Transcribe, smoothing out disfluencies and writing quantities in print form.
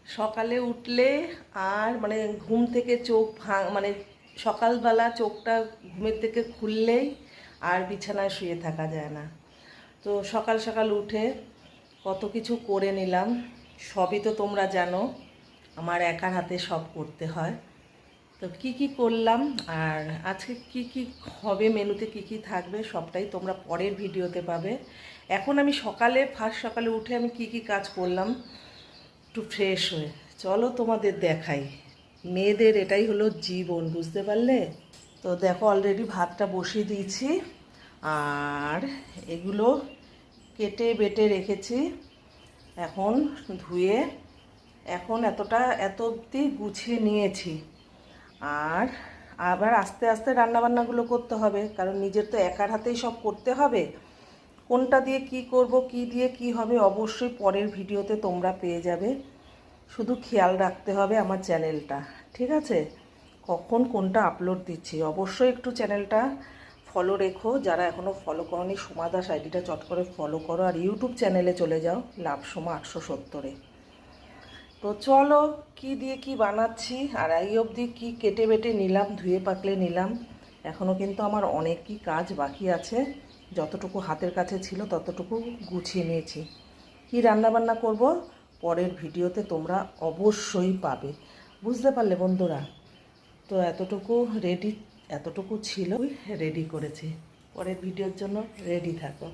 সকালে উঠলে আর মানে ঘুম থেকে চোখ মানে সকালবেলা চোখটা ঘুমের থেকে খুললেই আর বিছানায় শুয়ে থাকা যায় না। তো সকাল সকাল উঠে কত কিছু করে নিলাম, সবই তো তোমরা জানো আমার একার হাতে সব করতে হয়। তো কি কি করলাম আর আজকে কি কি হবে, মেনুতে কি কি থাকবে সবটাই তোমরা পরের ভিডিওতে পাবে। এখন আমি ফার্স্ট সকালে উঠে আমি কি কি কাজ করলাম একটু ফ্রেশ হয়ে চলো তোমাদের দেখাই। মেয়েদের এটাই হলো জীবন, বুঝতে পারলে? তো দেখো অলরেডি ভাতটা বসিয়ে দিয়েছি আর এগুলো কেটে বেটে রেখেছি। এখন ধুয়ে এখন এত অবধি গুছিয়ে নিয়েছি। আর আবার আস্তে আস্তে রান্নাবান্নাগুলো করতে হবে, কারণ নিজের তো একার হাতেই সব করতে হবে। কোনটা দিয়ে কি করব, কি দিয়ে কি হবে অবশ্যই পরের ভিডিওতে তোমরা পেয়ে যাবে। শুধু খেয়াল রাখতে হবে আমার চ্যানেলটা, ঠিক আছে? কখন কোনটা আপলোড দিচ্ছি অবশ্যই একটু চ্যানেলটা ফলো রেখো। যারা এখনও ফলো করোনি সোমা দাস আইডিটা চট করে ফলো করো, আর ইউটিউব চ্যানেলে চলে যাও লাভ সোমা 870-এ। তো চলো কি দিয়ে কি বানাচ্ছি আর এই অবধি কি কেটে বেটে নিলাম, ধুয়ে পাকলে নিলাম। এখনও কিন্তু আমার অনেকই কাজ বাকি আছে, যতটুকু হাতের কাছে ছিল ততটুকু গুছিয়ে নিয়েছি। কি রান্নাবান্না করব পরের ভিডিওতে তোমরা অবশ্যই পাবে, বুঝতে পারলে বন্ধুরা? তো এতটুকু ছিল রেডি করেছি, পরের ভিডিওর জন্য রেডি থাকো।